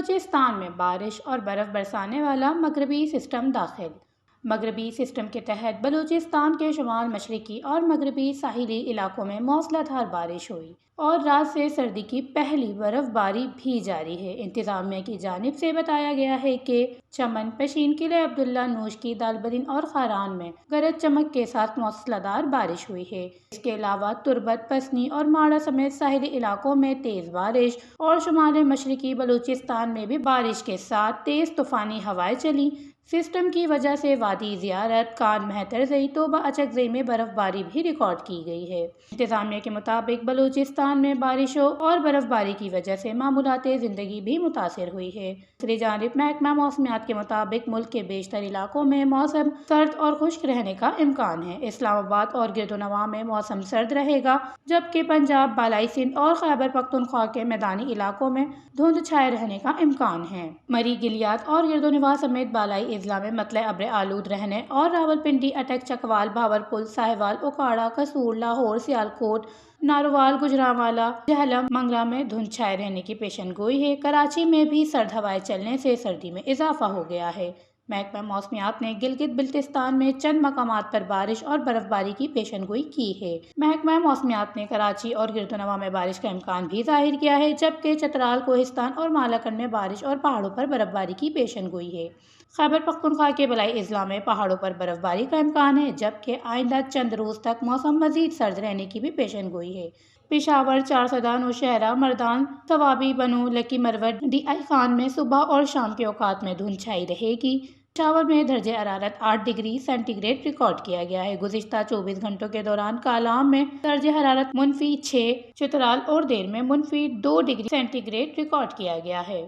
بلوچستان میں بارش اور برف برسانے والا مغربی سسٹم داخل۔ مغربی سسٹم کے تحت بلوچستان کے شمال مشرقی اور مغربی ساحلی علاقوں میں موسلا دھار بارش ہوئی اور رات سے سردی کی پہلی برف باری بھی جاری ہے۔ انتظامیہ کی جانب سے بتایا گیا ہے کہ چمن، پشین، قلعہ عبداللہ، نوشکی، دالبدین اور خاران میں گرج چمک کے ساتھ موسلا دھار بارش ہوئی ہے۔ اس کے علاوہ تربت، پسنی اور ماڑا سمیت ساحلی علاقوں میں تیز بارش اور شمال مشرقی بلوچستان میں بھی بارش کے ساتھ تیز طوفانی ہوائیں چلیں۔ سسٹم کی وجہ سے وادی زیارت، کان مہترزئی، توبہ اچکزئی میں برف باری بھی ریکارڈ کی گئی ہے۔ انتظامیہ کے مطابق بلوچستان میں بارشوں اور برف باری کی وجہ سے معمولات زندگی بھی متاثر ہوئی ہے۔ دوسری جانب محکمہ موسمیات کے مطابق ملک کے بیشتر علاقوں میں موسم سرد اور خشک رہنے کا امکان ہے۔ اسلام آباد اور گردنواں میں موسم سرد رہے گا، جبکہ پنجاب، بالائی سندھ اور خیبر پختونخوا کے میدانی علاقوں میں دھند چھائے رہنے کا امکان ہے۔ مری، گلیات اور گردنواں سمیت بالائی اضلاع میں مطلع ابر آلود رہنے اور راولپنڈی، اٹک، چکوال، بھاورپور، ساہیوال، اوکاڑہ، قصور، لاہور، سیالکوٹ، نارووال، گوجرانوالا، جہلم، منگلا میں دھند چھائے رہنے کی پیشن گوئی ہے۔ کراچی میں بھی سرد ہوائیں چلنے سے سردی میں اضافہ ہو گیا ہے۔ محکمہ موسمیات نے گلگت بلتستان میں چند مقامات پر بارش اور برف باری کی پیشن گوئی کی ہے۔ محکمہ موسمیات نے کراچی اور گردنواں میں بارش کا امکان بھی ظاہر کیا ہے، جبکہ چترال، کوہستان اور مالاکنڈ میں بارش اور پہاڑوں پر برف باری کی پیشن گوئی ہے۔ خیبر پختونخوا کے بالائی اضلاع میں پہاڑوں پر برف باری کا امکان ہے، جبکہ آئندہ چند روز تک موسم مزید سرد رہنے کی بھی پیشن گوئی ہے۔ پشاور، چارسدہ، نوشہرہ، مردان، صوابی، بنوں، لکی مروت، ڈی آئی خان میں صبح اور شام کے اوقات میں دھند چھائی رہے گی۔ پشاور میں درجہ حرارت 8 ڈگری سینٹی گریڈ ریکارڈ کیا گیا ہے۔ گزشتہ 24 گھنٹوں کے دوران کالام میں درجہ حرارت -6، چترال اور دیر میں -2 ڈگری سینٹی گریڈ ریکارڈ کیا گیا ہے۔